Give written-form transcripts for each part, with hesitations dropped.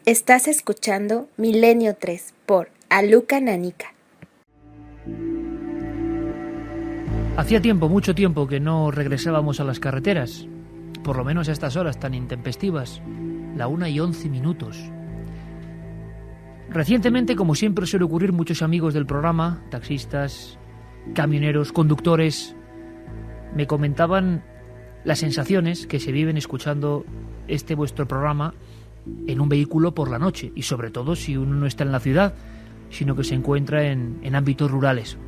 Estás escuchando Milenio 3 por Aluka Nanika. Hacía tiempo, mucho tiempo, que no regresábamos a las carreteras, por lo menos a estas horas tan intempestivas, la 1:11. Recientemente, como siempre suele ocurrir, muchos amigos del programa, taxistas, camioneros, conductores, me comentaban las sensaciones que se viven escuchando este vuestro programa en un vehículo por la noche, y sobre todo si uno no está en la ciudad, sino que se encuentra en ámbitos rurales.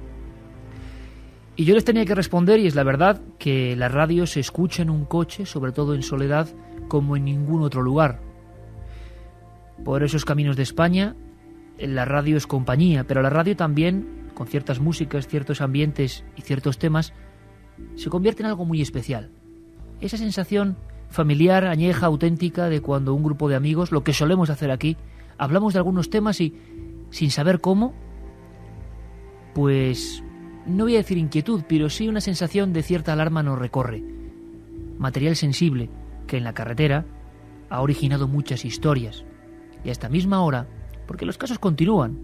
Y yo les tenía que responder, y es la verdad, que la radio se escucha en un coche, sobre todo en soledad, como en ningún otro lugar. Por esos caminos de España, la radio es compañía, pero la radio también, con ciertas músicas, ciertos ambientes y ciertos temas, se convierte en algo muy especial. Esa sensación familiar, añeja, auténtica de cuando un grupo de amigos, lo que solemos hacer aquí, hablamos de algunos temas y, sin saber cómo, pues no voy a decir inquietud, pero sí una sensación de cierta alarma nos recorre. Material sensible que en la carretera ha originado muchas historias. Y a esta misma hora, porque los casos continúan,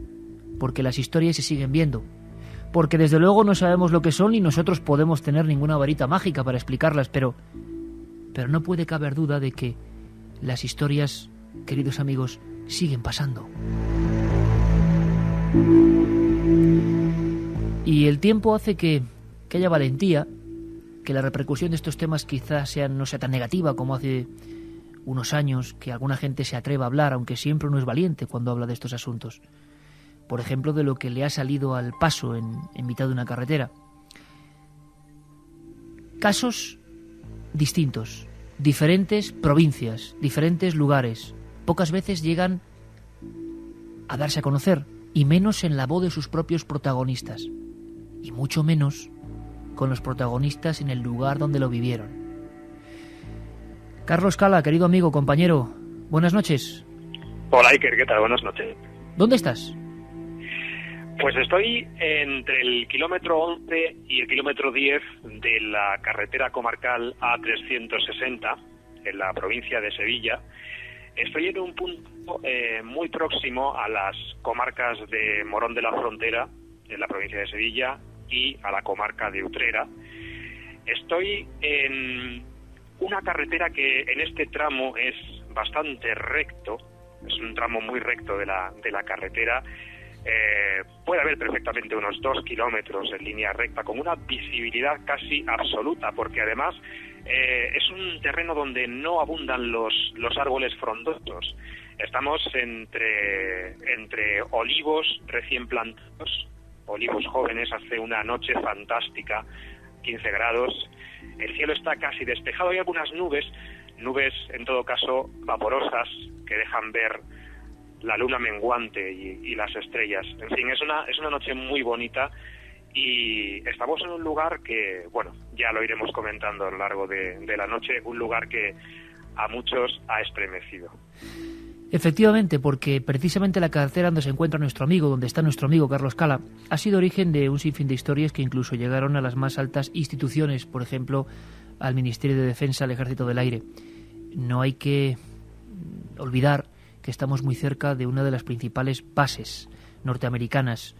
porque las historias se siguen viendo, porque desde luego no sabemos lo que son ni nosotros podemos tener ninguna varita mágica para explicarlas, pero no puede caber duda de que las historias, queridos amigos, siguen pasando. Y el tiempo hace que haya valentía, que la repercusión de estos temas quizás no sea tan negativa como hace unos años, que alguna gente se atreva a hablar, aunque siempre uno es valiente cuando habla de estos asuntos. Por ejemplo, de lo que le ha salido al paso en mitad de una carretera. Casos distintos, diferentes provincias, diferentes lugares. Pocas veces llegan a darse a conocer, y menos en la voz de sus propios protagonistas. Y mucho menos con los protagonistas en el lugar donde lo vivieron. Carlos Cala, querido amigo, compañero, buenas noches. Hola Iker, ¿qué tal? Buenas noches. ¿Dónde estás? Pues estoy entre el kilómetro 11 y el kilómetro 10 de la carretera comarcal A360, en la provincia de Sevilla. Estoy en un punto muy próximo a las comarcas de Morón de la Frontera, en la provincia de Sevilla, y a la comarca de Utrera. Estoy en una carretera que en este tramo es bastante recto, es un tramo muy recto de la carretera. Puede haber perfectamente unos 2 kilómetros en línea recta, con una visibilidad casi absoluta, porque además es un terreno donde no abundan los árboles frondosos. Estamos entre olivos recién plantados, olivos jóvenes, hace una noche fantástica, 15 grados, el cielo está casi despejado, hay algunas nubes en todo caso vaporosas que dejan ver la luna menguante y las estrellas. En fin, es una noche muy bonita y estamos en un lugar que, bueno, ya lo iremos comentando a lo largo de la noche, un lugar que a muchos ha estremecido. Efectivamente, porque precisamente la carretera donde se encuentra nuestro amigo, donde está nuestro amigo Carlos Cala, ha sido origen de un sinfín de historias que incluso llegaron a las más altas instituciones, por ejemplo, al Ministerio de Defensa, al Ejército del Aire. No hay que olvidar que estamos muy cerca de una de las principales bases norteamericanas,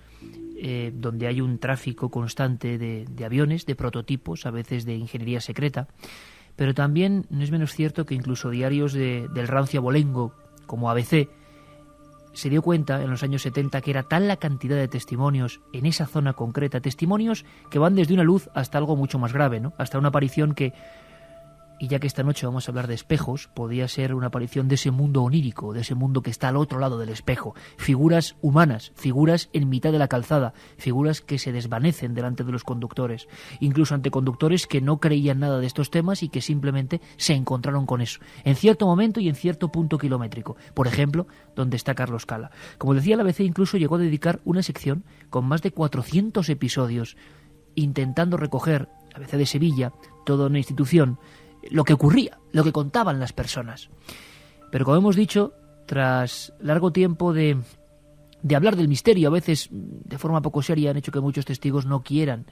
donde hay un tráfico constante de aviones, de prototipos, a veces de ingeniería secreta, pero también no es menos cierto que incluso diarios del rancio abolengo, como ABC, se dio cuenta en los años 70 que era tal la cantidad de testimonios en esa zona concreta, testimonios que van desde una luz hasta algo mucho más grave, ¿no? Hasta una aparición que, y ya que esta noche vamos a hablar de espejos, podía ser una aparición de ese mundo onírico, de ese mundo que está al otro lado del espejo. Figuras humanas, figuras en mitad de la calzada, figuras que se desvanecen delante de los conductores, incluso ante conductores que no creían nada de estos temas y que simplemente se encontraron con eso, en cierto momento y en cierto punto kilométrico. Por ejemplo, donde está Carlos Cala. Como decía, la ABC incluso llegó a dedicar una sección con más de 400 episodios, intentando recoger, la ABC de Sevilla, toda una institución, lo que ocurría, lo que contaban las personas. Pero como hemos dicho, tras largo tiempo de hablar del misterio, a veces de forma poco seria, han hecho que muchos testigos no quieran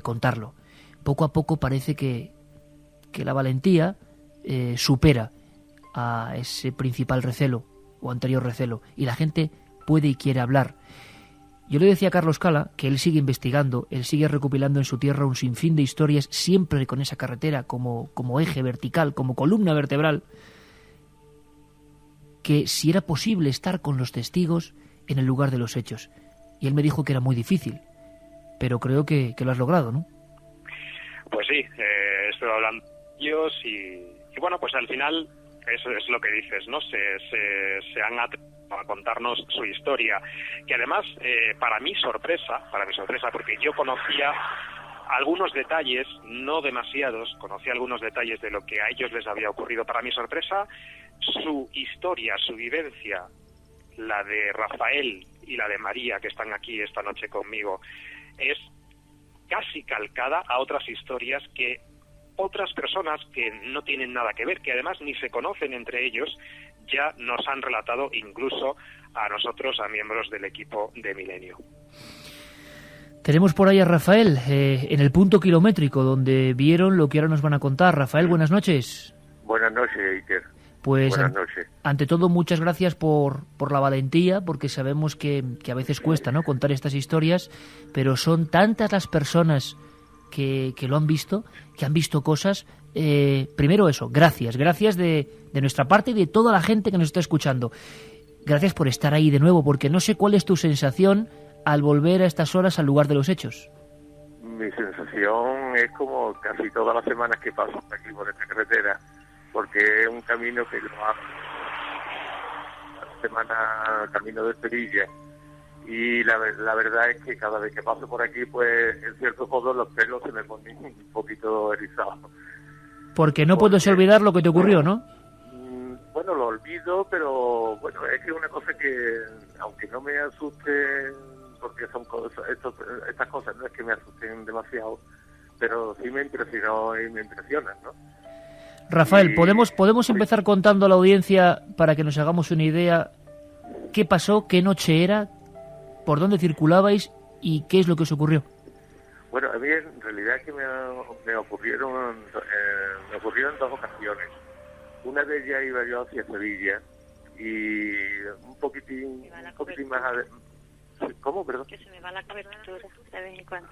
contarlo. Poco a poco parece que la valentía supera a ese principal recelo, o anterior recelo, y la gente puede y quiere hablar. Yo le decía a Carlos Cala que él sigue investigando, él sigue recopilando en su tierra un sinfín de historias, siempre con esa carretera como eje vertical, como columna vertebral, que si era posible estar con los testigos en el lugar de los hechos. Y él me dijo que era muy difícil, pero creo que lo has logrado, ¿no? Pues sí, estoy hablando con ellos y bueno, pues al final eso es lo que dices, ¿no? Se han atrevido a contarnos su historia, que además, para mi sorpresa, porque yo conocía algunos detalles, no demasiados, conocía algunos detalles de lo que a ellos les había ocurrido. Para mi sorpresa, su historia, su vivencia, la de Rafael y la de María, que están aquí esta noche conmigo, es casi calcada a otras historias que otras personas que no tienen nada que ver, que además ni se conocen entre ellos, ya nos han relatado incluso a nosotros, a miembros del equipo de Milenio. Tenemos por ahí a Rafael, en el punto kilométrico, donde vieron lo que ahora nos van a contar. Rafael, buenas noches. Buenas noches, Iker. Pues buenas noches. Ante todo, muchas gracias por la valentía, porque sabemos que a veces cuesta, ¿no?, contar estas historias, pero son tantas las personas que lo han visto, que han visto cosas. Primero eso, gracias de nuestra parte y de toda la gente que nos está escuchando. Gracias por estar ahí de nuevo, porque no sé cuál es tu sensación al volver a estas horas al lugar de los hechos. Mi sensación es como casi todas las semanas que paso aquí por esta carretera, porque es un camino que lo hago la semana, camino de Sevilla, y la verdad es que cada vez que paso por aquí, pues en cierto modo los pelos se me ponen un poquito erizados. Porque no puedes olvidar lo que te ocurrió, ¿no? Bueno, lo olvido, pero bueno, es que es una cosa que, aunque no me asuste, porque son cosas, estas cosas no es que me asusten demasiado, pero sí me impresionó y me impresionan, ¿no? Rafael, ¿podemos empezar contando a la audiencia para que nos hagamos una idea qué pasó, qué noche era, por dónde circulabais y qué es lo que os ocurrió? Bueno, a mí en realidad es que me ocurrieron dos ocasiones. Una de ellas iba yo hacia Sevilla y un poquitín más adelante. ¿Cómo, perdón? Que se me va la cobertura de vez en cuando.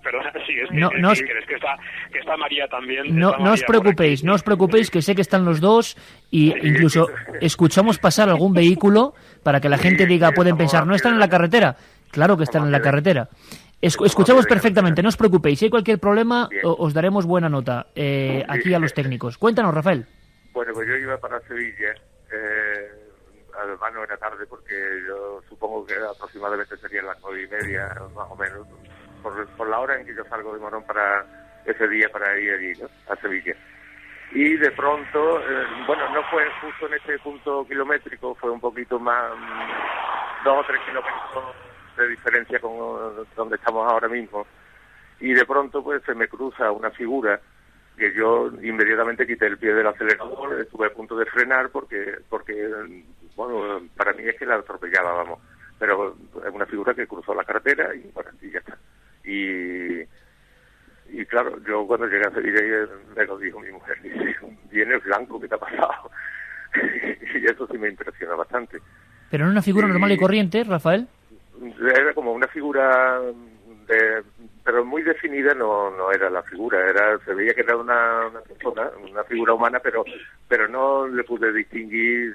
Perdona, sí, es que, no, que está María también. No os preocupéis, que sé que están los dos y incluso escuchamos pasar algún vehículo para que la gente diga, pueden pensar, ¿no están en la carretera? Claro que están en la carretera. Escuchamos perfectamente, no os preocupéis. Si hay cualquier problema, os daremos buena nota aquí a los técnicos. Cuéntanos, Rafael. Bueno, pues yo iba para Sevilla, además no era tarde porque yo supongo que aproximadamente serían las 9:30, más o menos, por la hora en que yo salgo de Morón para ese día para ir allí, ¿no?, a Sevilla. Y de pronto, bueno, no fue justo en ese punto kilométrico, fue un poquito más, 2 o 3 kilómetros de diferencia con donde estamos ahora mismo. Y de pronto pues se me cruza una figura que yo inmediatamente quité el pie del acelerador, estuve a punto de frenar porque bueno, para mí es que la atropellaba, vamos, pero es una figura que cruzó la carretera y bueno, y ya está. Y claro, yo cuando llegué a Sevilla me lo dijo mi mujer, dice, vienes blanco, ¿qué te ha pasado? Y eso sí me impresionó bastante. ¿Pero no una figura normal y corriente, Rafael? Era como una figura pero muy definida no era la figura, se veía que era una persona, una figura humana, pero no le pude distinguir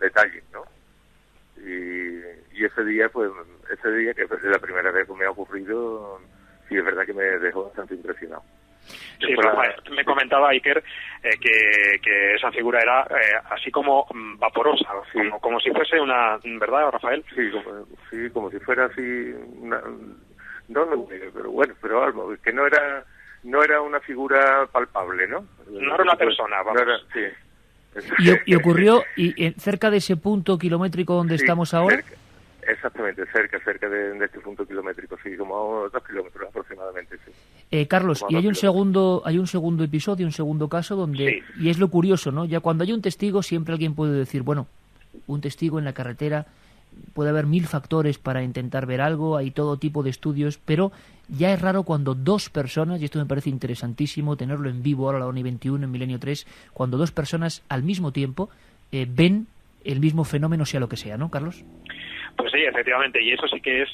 detalles, ¿no? Y ese día que es la primera vez que me ha ocurrido, sí es verdad que me dejó bastante impresionado. Sí, Rafael, me comentaba Iker que esa figura era así como vaporosa, sí, como si fuese una, ¿verdad, Rafael? Sí, como si fuera así una, pero bueno, pero algo que no era una figura palpable, ¿no? No era una persona, vamos. No era, sí. Y ocurrió cerca de ese punto kilométrico donde estamos ahora. Exactamente, cerca de este punto kilométrico, sí, como a 2 kilómetros aproximadamente, sí. Carlos, y hay un segundo episodio, un segundo caso donde, sí, y es lo curioso, ¿no? Ya cuando hay un testigo siempre alguien puede decir, bueno, un testigo en la carretera puede haber 1000 factores para intentar ver algo, hay todo tipo de estudios, pero ya es raro cuando dos personas, y esto me parece interesantísimo, tenerlo en vivo ahora a la ONI 21 en Milenio 3, cuando dos personas al mismo tiempo ven el mismo fenómeno, sea lo que sea, ¿no, Carlos? Pues sí, efectivamente, y eso sí que es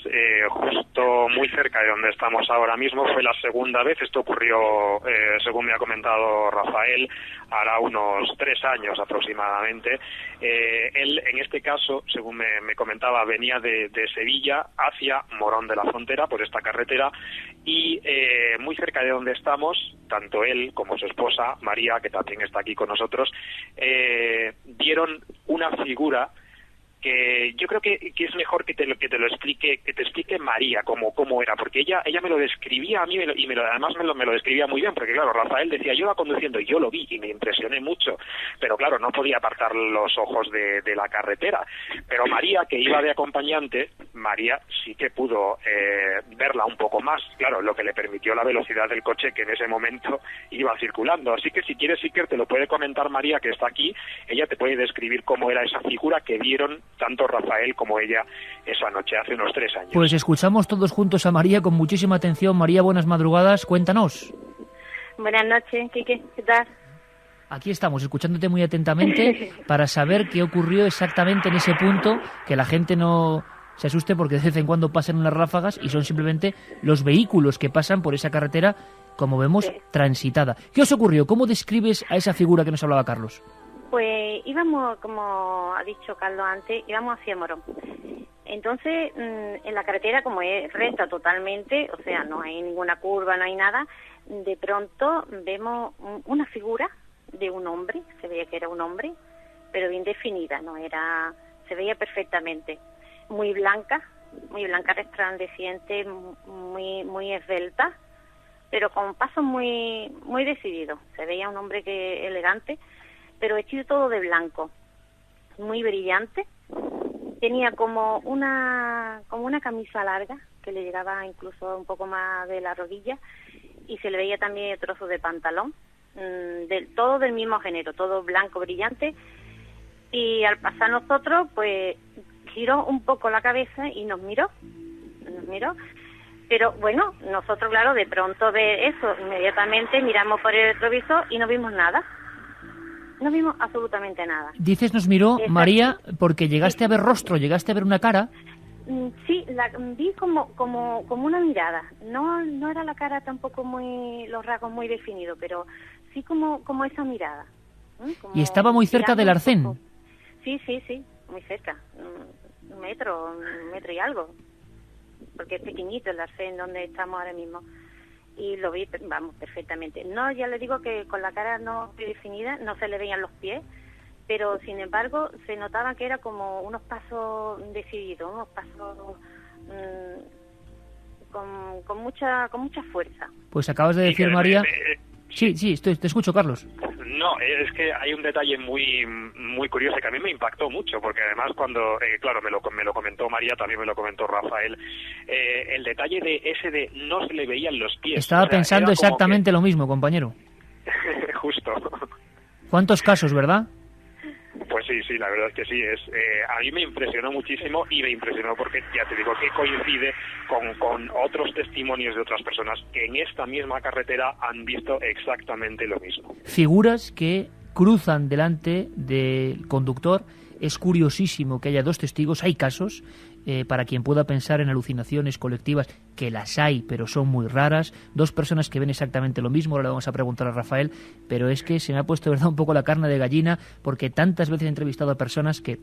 justo muy cerca de donde estamos ahora mismo. Fue la segunda vez, esto ocurrió, según me ha comentado Rafael, hará unos 3 años aproximadamente. Él, en este caso, según me comentaba, venía de Sevilla hacia Morón de la Frontera, por esta carretera, y muy cerca de donde estamos, tanto él como su esposa, María, que también está aquí con nosotros, vieron una figura que yo creo que es mejor que te lo explique María cómo era, porque ella me lo describía a mí además me lo describía muy bien, porque claro, Rafael decía, yo iba conduciendo y yo lo vi y me impresioné mucho, pero claro, no podía apartar los ojos de la carretera, pero María, que iba de acompañante, María sí que pudo verla un poco más, claro, lo que le permitió la velocidad del coche que en ese momento iba circulando, así que si quieres, Iker, te lo puede comentar María, que está aquí, ella te puede describir cómo era esa figura que vieron tanto Rafael como ella esa noche, hace unos 3 años. Pues escuchamos todos juntos a María con muchísima atención. María, buenas madrugadas, cuéntanos. Buenas noches, Quique, ¿qué tal? Aquí estamos, escuchándote muy atentamente para saber qué ocurrió exactamente en ese punto, que la gente no se asuste porque de vez en cuando pasan unas ráfagas y son simplemente los vehículos que pasan por esa carretera, como vemos, transitada. ¿Qué os ocurrió? ¿Cómo describes a esa figura que nos hablaba Carlos? Pues íbamos, como ha dicho Carlos antes, íbamos hacia Morón. Entonces, en la carretera, como es recta totalmente, o sea, no hay ninguna curva, no hay nada, de pronto vemos una figura de un hombre, se veía que era un hombre, pero bien definida, no era, se veía perfectamente, muy blanca, resplandeciente, muy esbelta, pero con pasos muy decididos. Se veía un hombre elegante, pero vestido todo de blanco, muy brillante. Tenía como una camisa larga que le llegaba incluso un poco más de la rodilla, y se le veía también trozos de pantalón, todo del mismo género, todo blanco brillante. Y al pasar nosotros, pues giró un poco la cabeza y nos miró. Pero bueno, nosotros, claro, de pronto de eso, inmediatamente miramos por el retrovisor y no vimos nada. No vimos absolutamente nada. Dices, nos miró, María, porque llegaste a ver rostro, llegaste a ver una cara. Sí, vi como una mirada. No era la cara tampoco los rasgos muy definidos, pero sí como esa mirada. Como y estaba muy cerca del arcén. Sí, muy cerca. Un metro y algo. Porque es pequeñito el arcén donde estamos ahora mismo. Y lo vi, vamos, perfectamente. No, ya le digo que con la cara no definida, no se le veían los pies, pero sin embargo se notaba que era como unos pasos decididos, unos pasos con mucha fuerza. Pues acabas de decir, María... Sí, te escucho, Carlos. No, es que hay un detalle muy curioso que a mí me impactó mucho, porque además cuando, claro, me lo comentó María, también me lo comentó Rafael, el detalle de no se le veían los pies. Estaba pensando exactamente lo mismo, compañero. Justo. ¿Cuántos casos, verdad? Pues sí, la verdad es que sí. A mí me impresionó muchísimo, y me impresionó porque, ya te digo, que coincide con otros testimonios de otras personas que en esta misma carretera han visto exactamente lo mismo. Figuras que cruzan delante del conductor. Es curiosísimo que haya dos testigos. Hay casos, para quien pueda pensar en alucinaciones colectivas, que las hay, pero son muy raras. Dos personas que ven exactamente lo mismo. Ahora le vamos a preguntar a Rafael, pero es que se me ha puesto, de verdad, un poco la carne de gallina, porque tantas veces he entrevistado a personas que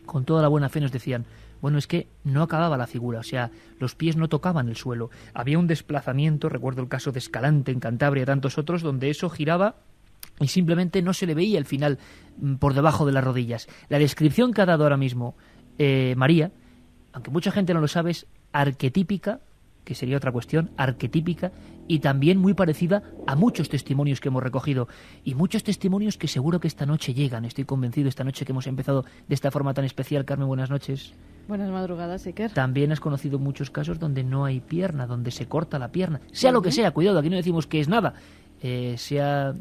con toda la buena fe nos decían, bueno, es que no acababa la figura, o sea, los pies no tocaban el suelo. Había un desplazamiento, recuerdo el caso de Escalante en Cantabria y tantos otros, donde eso giraba y simplemente no se le veía el final por debajo de las rodillas. La descripción que ha dado ahora mismo María, aunque mucha gente no lo sabe, es arquetípica, que sería otra cuestión, arquetípica, y también muy parecida a muchos testimonios que hemos recogido, y muchos testimonios que seguro que esta noche llegan. Estoy convencido, esta noche que hemos empezado de esta forma tan especial. Carmen, buenas noches. Buenas madrugadas, Iker. También has conocido muchos casos donde no hay pierna, donde se corta la pierna, sea lo que sea, cuidado, aquí no decimos que es nada, sea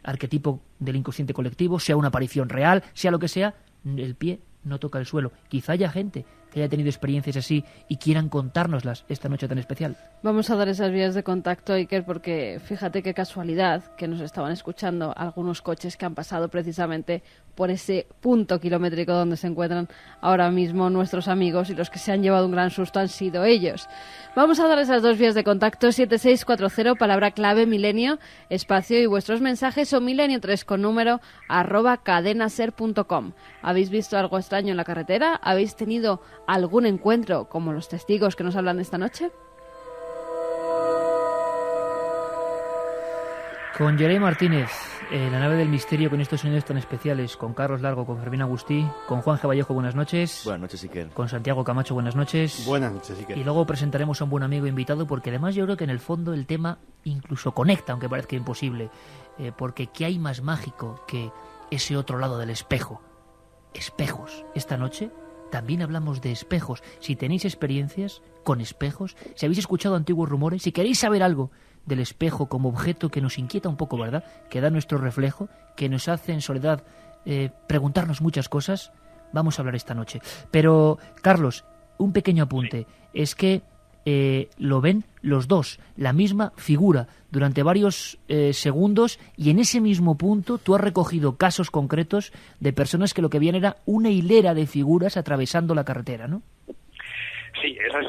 arquetipo del inconsciente colectivo, sea una aparición real, sea lo que sea, el pie no toca el suelo. Quizá haya gente que haya tenido experiencias así y quieran contárnoslas esta noche tan especial. Vamos a dar esas vías de contacto, Iker, porque fíjate qué casualidad que nos estaban escuchando algunos coches que han pasado precisamente por ese punto kilométrico donde se encuentran ahora mismo nuestros amigos, y los que se han llevado un gran susto han sido ellos. Vamos a dar esas dos vías de contacto: 7640, palabra clave milenio, espacio y vuestros mensajes, o milenio3 con número @cadenaser.com. ¿Habéis visto algo extraño en la carretera? ¿Habéis tenido algún encuentro como los testigos que nos hablan esta noche? Con Yerey Martínez, la nave del misterio, con estos sonidos tan especiales, con Carlos Largo, con Fermín Agustí, con Juan G. Vallejo, buenas noches. Buenas noches, Iker. Con Santiago Camacho, buenas noches. Buenas noches, Iker. Y luego presentaremos a un buen amigo invitado, porque además yo creo que en el fondo el tema incluso conecta, aunque parezca imposible, porque ¿qué hay más mágico que ese otro lado del espejo? Espejos. Esta noche también hablamos de espejos. Si tenéis experiencias con espejos, si habéis escuchado antiguos rumores, si queréis saber algo del espejo como objeto que nos inquieta un poco, ¿verdad?, que da nuestro reflejo, que nos hace en soledad preguntarnos muchas cosas, vamos a hablar esta noche. Pero, Carlos, un pequeño apunte. Es que lo ven los dos, la misma figura, durante varios segundos, y en ese mismo punto tú has recogido casos concretos de personas que lo que veían era una hilera de figuras atravesando la carretera, ¿no? Sí, esa es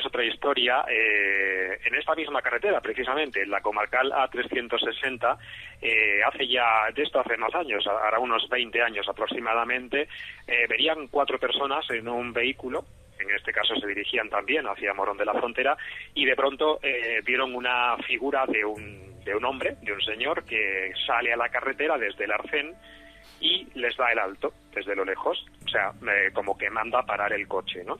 otra historia. En esta misma carretera, precisamente, en la comarcal A360, hace más años, ahora unos 20 años aproximadamente, verían 4 personas en un vehículo. En este caso se dirigían también hacia Morón de la Frontera, y de pronto vieron una figura de un hombre, de un señor, que sale a la carretera desde el arcén y les da el alto desde lo lejos, o sea, como que manda parar el coche, ¿no?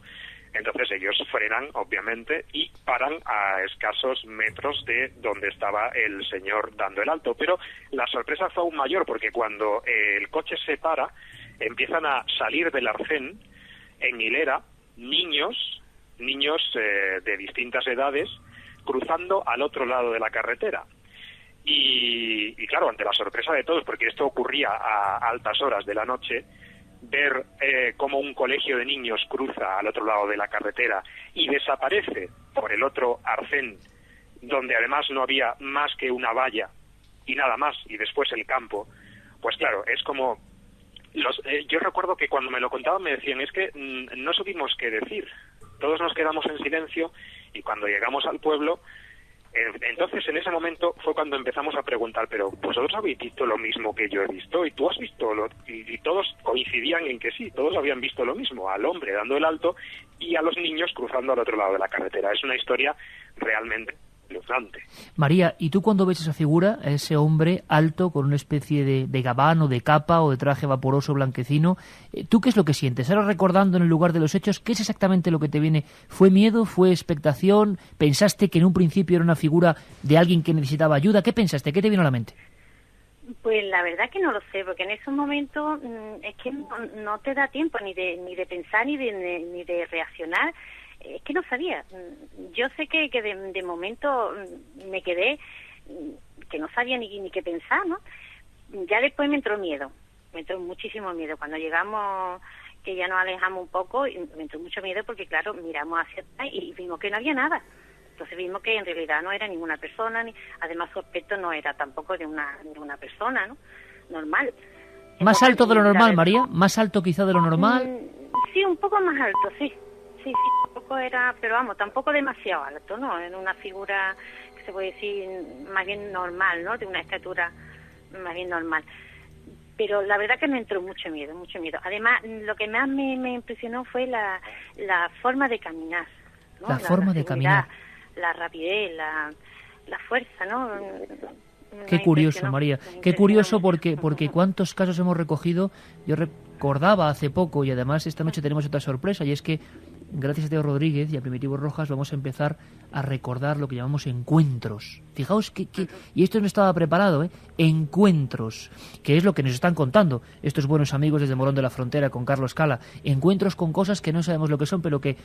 Entonces ellos frenan, obviamente, y paran a escasos metros de donde estaba el señor dando el alto. Pero la sorpresa fue aún mayor, porque cuando el coche se para, empiezan a salir del arcén en hilera niños de distintas edades, cruzando al otro lado de la carretera. Y claro, ante la sorpresa de todos, porque esto ocurría a altas horas de la noche, ver cómo un colegio de niños cruza al otro lado de la carretera y desaparece por el otro arcén, donde además no había más que una valla y nada más, y después el campo, pues claro, es como... yo recuerdo que cuando me lo contaban me decían, es que no supimos qué decir, todos nos quedamos en silencio, y cuando llegamos al pueblo, entonces en ese momento fue cuando empezamos a preguntar, pero vosotros habéis visto lo mismo que yo he visto, y tú has visto y todos coincidían en que sí, todos habían visto lo mismo, al hombre dando el alto y a los niños cruzando al otro lado de la carretera. Es una historia realmente espeluznante. María, ¿y tú cuando ves esa figura, a ese hombre alto con una especie de gabán o de capa o de traje vaporoso blanquecino, tú qué es lo que sientes? Ahora, recordando en el lugar de los hechos, ¿qué es exactamente lo que te viene? ¿Fue miedo? ¿Fue expectación? ¿Pensaste que en un principio era una figura de alguien que necesitaba ayuda? ¿Qué pensaste? ¿Qué te vino a la mente? Pues la verdad que no lo sé, porque en esos momentos es que no te da tiempo ni de pensar ni de reaccionar. Es que no sabía. Yo sé que de momento me quedé, que no sabía ni qué pensar, ¿no? Ya después me entró miedo, me entró muchísimo miedo. Cuando llegamos, que ya nos alejamos un poco, me entró mucho miedo porque, claro, miramos hacia atrás y vimos que no había nada. Entonces vimos que en realidad no era ninguna persona, además su aspecto no era tampoco de una persona, ¿no? Normal. ¿Más alto de lo normal, María? ¿Más alto quizá de lo normal? Sí, un poco más alto, sí. Sí, un poco era, pero vamos, tampoco demasiado alto, ¿no? Era una figura que se puede decir más bien normal, ¿no? De una estatura más bien normal. Pero la verdad que me entró mucho miedo, mucho miedo. Además, lo que más me impresionó fue la forma de caminar, ¿no? La forma de caminar. La rapidez, la fuerza, ¿no? Qué curioso, María. Qué curioso porque cuántos casos hemos recogido. Yo recordaba hace poco, y además esta noche tenemos otra sorpresa, y es que gracias a Teo Rodríguez y a Primitivo Rojas vamos a empezar a recordar lo que llamamos encuentros. Fijaos que y esto no estaba preparado, encuentros, que es lo que nos están contando estos buenos amigos desde Morón de la Frontera con Carlos Cala. Encuentros con cosas que no sabemos lo que son, pero que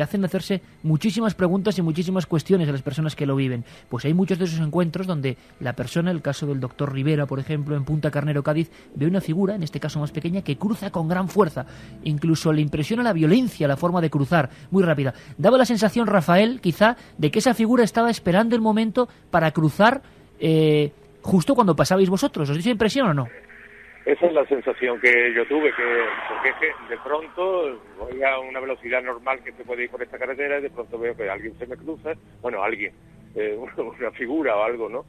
hacen hacerse muchísimas preguntas y muchísimas cuestiones a las personas que lo viven. Pues hay muchos de esos encuentros donde la persona, el caso del doctor Rivera, por ejemplo, en Punta Carnero, Cádiz, ve una figura, en este caso más pequeña, que cruza con gran fuerza. Incluso le impresiona la violencia, la forma de cruzar, muy rápida. Daba la sensación, Rafael, quizá, de que esa figura estaba esperando el momento para cruzar justo cuando pasabais vosotros. ¿Os dio esa impresión o no? Esa es la sensación que yo tuve, porque es que de pronto voy a una velocidad normal que se puede ir por esta carretera y de pronto veo que alguien se me cruza, una figura o algo, ¿no?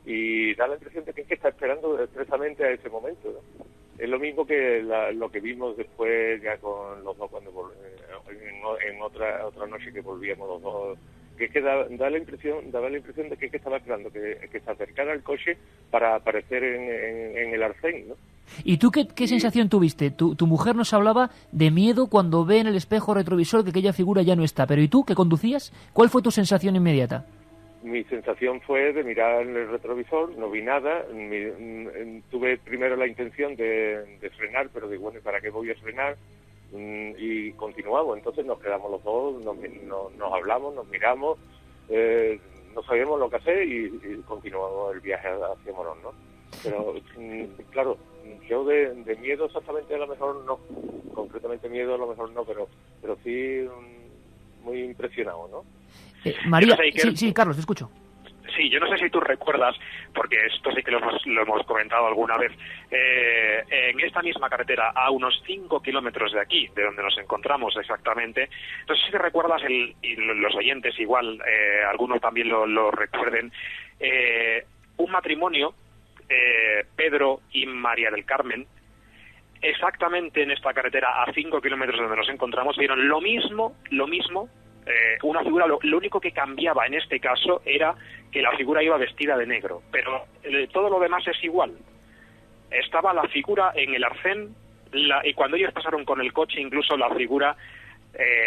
Y da la impresión de que está esperando expresamente a ese momento, ¿no? Es lo mismo que lo que vimos después ya con los dos cuando en otra noche que volvíamos los dos, que es que daba la impresión de que estaba esperando que se acercara el coche para aparecer en el arcén, ¿no? ¿Y tú qué sensación tuviste? Tu mujer nos hablaba de miedo cuando ve en el espejo retrovisor que aquella figura ya no está, pero ¿y tú, que conducías? ¿Cuál fue tu sensación inmediata? Mi sensación fue de mirar en el retrovisor, no vi nada, tuve primero la intención de frenar, pero digo, bueno, ¿para qué voy a frenar? Y continuamos, entonces nos quedamos los dos, nos hablamos, nos miramos, no sabíamos lo que hacer y continuamos el viaje hacia Morón, ¿no? Pero, claro, yo de miedo exactamente a lo mejor no, concretamente miedo a lo mejor no, pero sí muy impresionado, ¿no? María, sí, Carlos, te escucho. Sí, yo no sé si tú recuerdas, porque esto sí que lo hemos comentado alguna vez, en esta misma carretera, a unos 5 kilómetros de aquí, de donde nos encontramos exactamente, no sé si te recuerdas, y los oyentes igual, algunos también lo recuerden, un matrimonio, Pedro y María del Carmen, exactamente en esta carretera, a 5 kilómetros de donde nos encontramos, vieron lo mismo, una figura, lo único que cambiaba en este caso era que la figura iba vestida de negro, pero todo lo demás es igual. Estaba la figura en el arcén, y cuando ellos pasaron con el coche, incluso la figura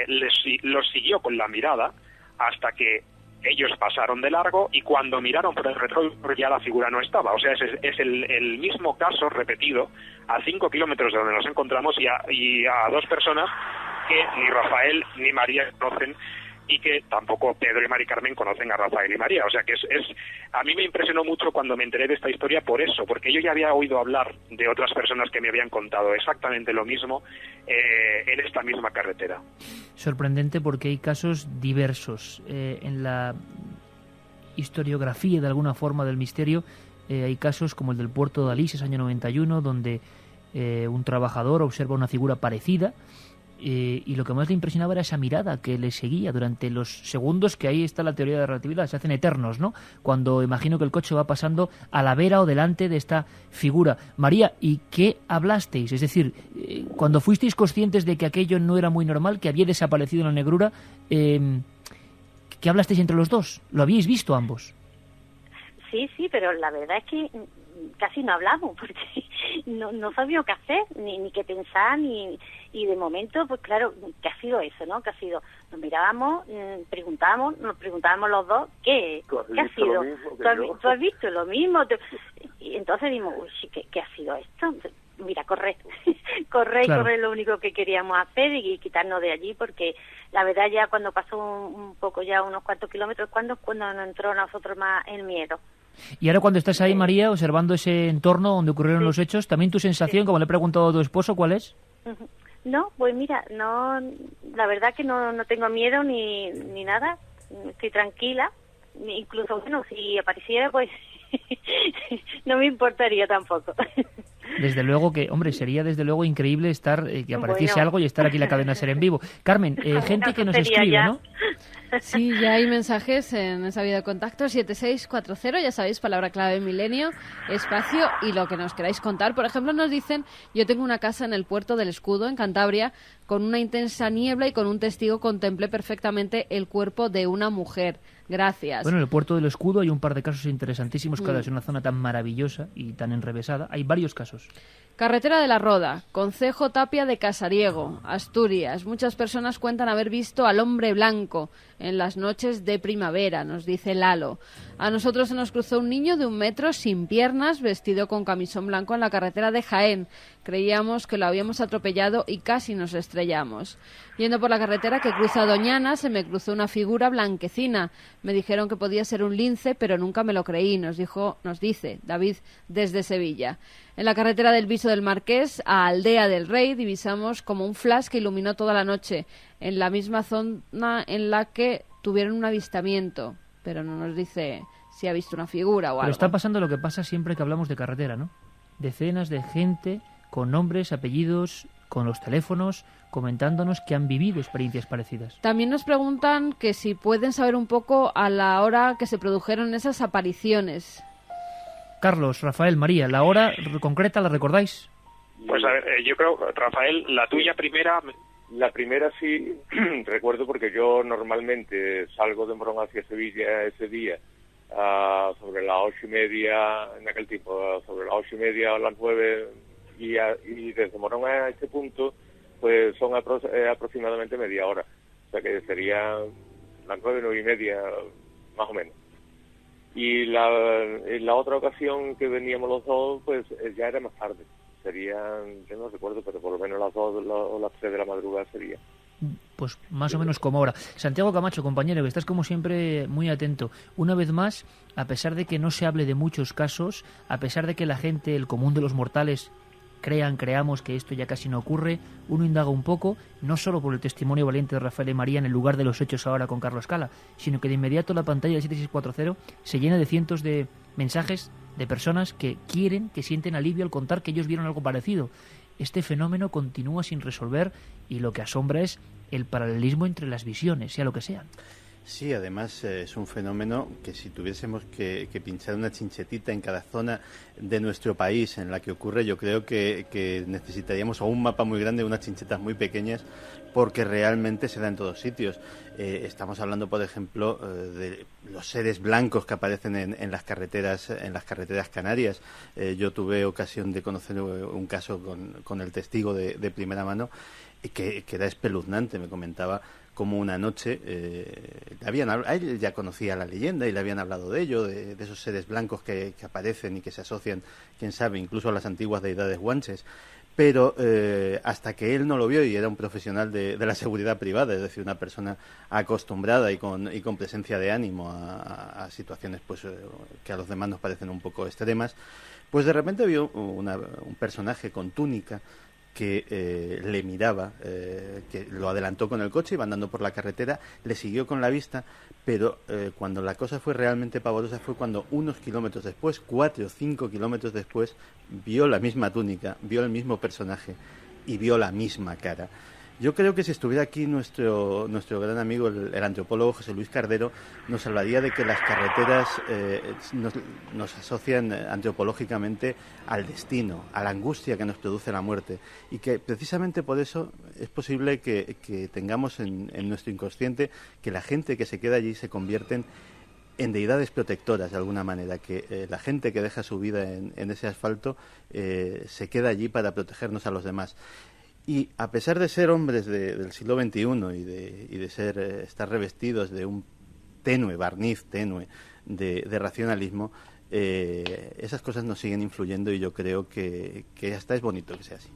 los siguió con la mirada hasta que ellos pasaron de largo, y cuando miraron por el retrovisor ya la figura no estaba. O sea, es el mismo caso repetido a 5 kilómetros de donde nos encontramos y a dos personas que ni Rafael ni María conocen, y que tampoco Pedro y Mari Carmen conocen a Rafael y María. O sea que a mí me impresionó mucho cuando me enteré de esta historia por eso, porque yo ya había oído hablar de otras personas que me habían contado exactamente lo mismo en esta misma carretera. Sorprendente, porque hay casos diversos en la historiografía de alguna forma del misterio. Hay casos como el del puerto de Alises, año 91, donde un trabajador observa una figura parecida. Y lo que más le impresionaba era esa mirada que le seguía durante los segundos, que ahí está la teoría de la relatividad, se hacen eternos, ¿no? Cuando imagino que el coche va pasando a la vera o delante de esta figura. María, ¿y qué hablasteis? Es decir, cuando fuisteis conscientes de que aquello no era muy normal, que había desaparecido en la negrura, ¿qué hablasteis entre los dos? ¿Lo habíais visto ambos? Sí, pero la verdad es que casi no hablamos, porque no sabíamos qué hacer, ni qué pensar, y de momento, pues claro, ¿qué ha sido eso, no? ¿Qué ha sido? Nos mirábamos, nos preguntábamos los dos, ¿qué ha sido? ¿Tú has visto lo mismo? Y entonces dijimos, uy, ¿qué ha sido esto? Mira, correr, claro. Es lo único que queríamos hacer, y quitarnos de allí, porque la verdad ya cuando pasó un poco, ya unos cuantos kilómetros, cuando nos entró a nosotros más el miedo. Y ahora, cuando estás ahí, María, observando ese entorno donde ocurrieron los hechos, ¿también tu sensación, como le he preguntado a tu esposo, cuál es? No, pues mira, no, la verdad que no tengo miedo ni nada, estoy tranquila, incluso, bueno, si apareciera, pues no me importaría tampoco. Desde luego que, hombre, sería desde luego increíble que apareciese algo y estar aquí en la cadena SER en vivo. Carmen, gente que nos escribe, ya, ¿no? Sí, ya hay mensajes en esa vía de contacto, 7640, ya sabéis, palabra clave milenio, espacio, y lo que nos queráis contar. Por ejemplo, nos dicen, yo tengo una casa en el puerto del Escudo, en Cantabria, con una intensa niebla, y con un testigo contemplé perfectamente el cuerpo de una mujer. Gracias. Bueno, en el puerto del Escudo hay un par de casos interesantísimos, claro, es una zona tan maravillosa y tan enrevesada. Hay varios casos. Carretera de la Roda, concejo Tapia de Casariego, Asturias. Muchas personas cuentan haber visto al hombre blanco. en las noches de primavera, nos dice Lalo. A nosotros se nos cruzó un niño de 1 metro sin piernas, vestido con camisón blanco en la carretera de Jaén. Creíamos que lo habíamos atropellado y casi nos estrellamos. Yendo por la carretera que cruza Doñana, se me cruzó una figura blanquecina. Me dijeron que podía ser un lince, pero nunca me lo creí, nos dice David desde Sevilla. En la carretera del Viso del Marqués a Aldea del Rey divisamos como un flash que iluminó toda la noche, en la misma zona en la que tuvieron un avistamiento, pero no nos dice si ha visto una figura o algo. Pero está pasando lo que pasa siempre que hablamos de carretera, ¿no? Decenas de gente con nombres, apellidos, con los teléfonos, comentándonos que han vivido experiencias parecidas. También nos preguntan que si pueden saber un poco a la hora que se produjeron esas apariciones. Carlos, Rafael, María, ¿la hora concreta la recordáis? Pues a ver, yo creo, Rafael, la tuya primera... La primera sí recuerdo, porque yo normalmente salgo de Morón hacia Sevilla ese día sobre las 8:30 en aquel tiempo, sobre las 8:30 o las 9, y desde Morón a este punto pues son aproximadamente media hora, o sea que serían las 9:30 más o menos. Y la otra ocasión que veníamos los dos pues ya era más tarde, serían, yo no recuerdo, pero por lo menos las 2 o las 3 de la madrugada sería. Pues más o menos como ahora. Santiago Camacho, compañero, que estás como siempre muy atento. Una vez más, a pesar de que no se hable de muchos casos, a pesar de que la gente, el común de los mortales, creamos que esto ya casi no ocurre, uno indaga un poco, no solo por el testimonio valiente de Rafael y María en el lugar de los hechos ahora con Carlos Cala, sino que de inmediato la pantalla de 7640 se llena de cientos de mensajes de personas que sienten alivio al contar que ellos vieron algo parecido. Este fenómeno continúa sin resolver y lo que asombra es el paralelismo entre las visiones, sea lo que sean. Sí, además es un fenómeno que si tuviésemos que pinchar una chinchetita en cada zona de nuestro país en la que ocurre, yo creo que necesitaríamos un mapa muy grande, unas chinchetas muy pequeñas, porque realmente se da en todos sitios. Estamos hablando, por ejemplo, de los seres blancos que aparecen en las carreteras canarias. Yo tuve ocasión de conocer un caso con el testigo de primera mano que era espeluznante. Me comentaba como una noche él ya conocía la leyenda y le habían hablado de ello, de esos seres blancos que aparecen y que se asocian, quién sabe, incluso a las antiguas deidades guanches. Pero hasta que él no lo vio, y era un profesional de la seguridad privada, es decir, una persona acostumbrada y con presencia de ánimo a situaciones pues que a los demás nos parecen un poco extremas, pues de repente vio un personaje con túnica que le miraba, que lo adelantó con el coche, iba andando por la carretera, le siguió con la vista, pero cuando la cosa fue realmente pavorosa fue cuando unos kilómetros después, 4 o 5 kilómetros después, vio la misma túnica, vio el mismo personaje y vio la misma cara. Yo creo que si estuviera aquí nuestro gran amigo, el antropólogo José Luis Cardero, nos hablaría de que las carreteras nos asocian antropológicamente al destino, a la angustia que nos produce la muerte, y que precisamente por eso es posible que tengamos en nuestro inconsciente que la gente que se queda allí se convierten en deidades protectoras de alguna manera, que la gente que deja su vida en ese asfalto se queda allí para protegernos a los demás. Y a pesar de ser hombres del siglo XXI y de estar revestidos de un barniz tenue de racionalismo, esas cosas nos siguen influyendo, y yo creo que hasta es bonito que sea así.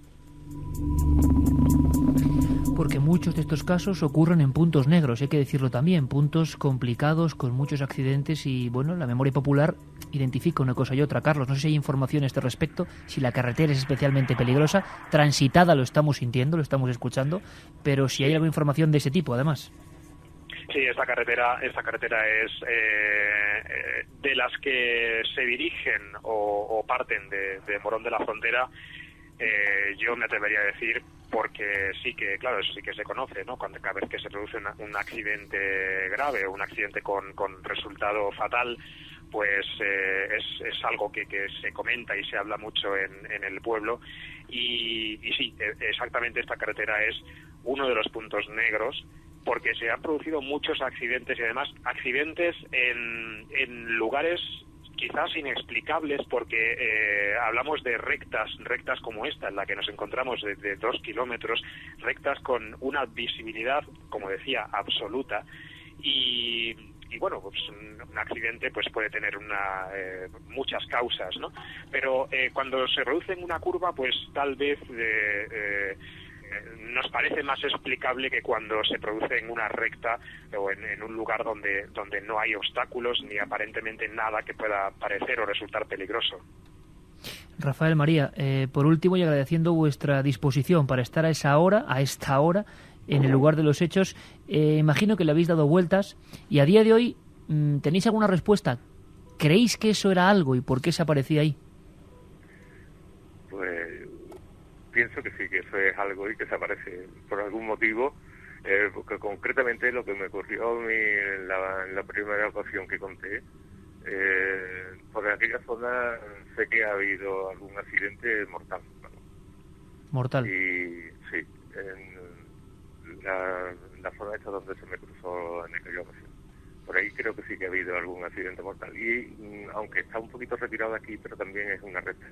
Porque muchos de estos casos ocurren en puntos negros, hay que decirlo también, puntos complicados con muchos accidentes, y bueno, la memoria popular identifica una cosa y otra. Carlos, no sé si hay información a este respecto, si la carretera es especialmente peligrosa, transitada lo estamos sintiendo, lo estamos escuchando, pero si hay alguna información de ese tipo, además. Sí, esta carretera es de las que se dirigen o parten de Morón de la Frontera. Yo me atrevería a decir, porque sí que, claro, eso sí que se conoce, ¿no? Cada vez que se produce un accidente grave o un accidente con resultado fatal, pues es algo que se comenta y se habla mucho en el pueblo, y sí, exactamente esta carretera es uno de los puntos negros, porque se han producido muchos accidentes, y además accidentes en lugares quizás inexplicables, porque hablamos de rectas como esta, en la que nos encontramos de 2 kilómetros, rectas con una visibilidad, como decía, absoluta, y bueno, pues un accidente pues puede tener muchas causas, ¿no? Pero cuando se produce en una curva, pues tal vez nos parece más explicable que cuando se produce en una recta o en un lugar donde no hay obstáculos ni aparentemente nada que pueda parecer o resultar peligroso. Rafael, María, por último, y agradeciendo vuestra disposición para estar a esta hora, en el lugar de los hechos, imagino que le habéis dado vueltas y a día de hoy, ¿tenéis alguna respuesta? ¿Creéis que eso era algo y por qué se aparecía ahí? Pues pienso que sí, que eso es algo y que se aparece por algún motivo, porque concretamente lo que me ocurrió a mí en la primera ocasión que conté, por aquella zona sé que ha habido algún accidente mortal. ¿No? Mortal. Y sí, en la zona esta donde se me cruzó en aquella ocasión. Por ahí creo que sí que ha habido algún accidente mortal. Y aunque está un poquito retirado de aquí, pero también es una recta.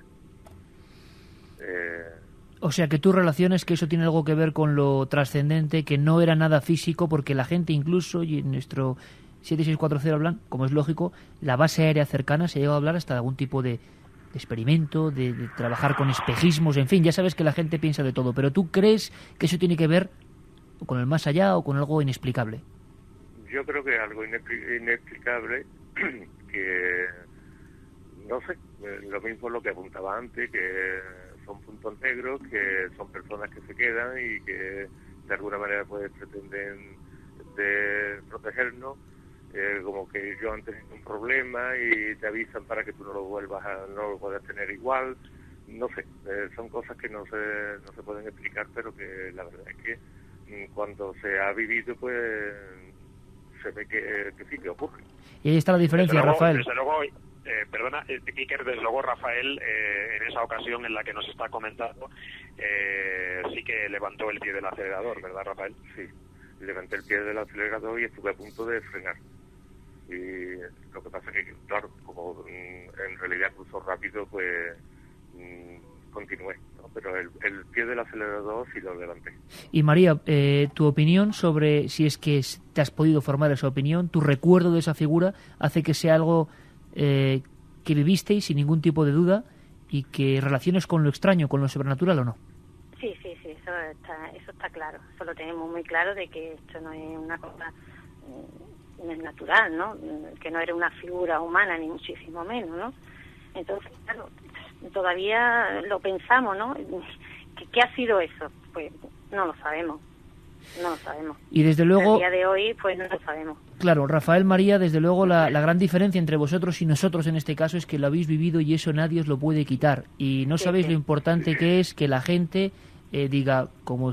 O sea, que tú relaciones que eso tiene algo que ver con lo trascendente, que no era nada físico, porque la gente incluso, y en nuestro 7640 hablan, como es lógico, la base aérea cercana se llega a hablar hasta de algún tipo de experimento, de trabajar con espejismos, en fin, ya sabes que la gente piensa de todo, pero ¿tú crees que eso tiene que ver con el más allá o con algo inexplicable? Yo creo que algo inexplicable, que no sé, lo mismo lo que apuntaba antes, que son puntos negros, que son personas que se quedan y que de alguna manera pues pretenden de protegernos, como que ellos han tenido un problema y te avisan para que tú no lo puedas tener igual. No sé, son cosas que no se pueden explicar, pero que la verdad es que cuando se ha vivido pues se ve que sí, que ocurre. Y ahí está la diferencia, Rafael. Desde luego, perdona, Iker, desde luego Rafael, en esa ocasión en la que nos está comentando, sí que levantó el pie del acelerador, ¿verdad, Rafael? Sí, levanté el pie del acelerador y estuve a punto de frenar. Y lo que pasa es que, claro, como en realidad cruzó rápido, pues continué, ¿no? Pero el pie del acelerador sí lo levanté. Y María, tu opinión sobre, si es que te has podido formar esa opinión, tu recuerdo de esa figura hace que sea algo que vivisteis sin ningún tipo de duda y que relaciones con lo extraño, con lo sobrenatural, ¿o no? Sí, eso está claro. Eso lo tenemos muy claro, de que esto no es una cosa no es natural, ¿no? Que no era una figura humana, ni muchísimo menos, ¿no? Entonces, claro, todavía lo pensamos, ¿no? ¿Qué ha sido eso? Pues no lo sabemos. Y desde luego, a día de hoy, pues no lo sabemos. Claro, Rafael, María, desde luego la gran diferencia entre vosotros y nosotros en este caso es que lo habéis vivido y eso nadie os lo puede quitar. Y no sabéis lo importante que es que la gente diga, como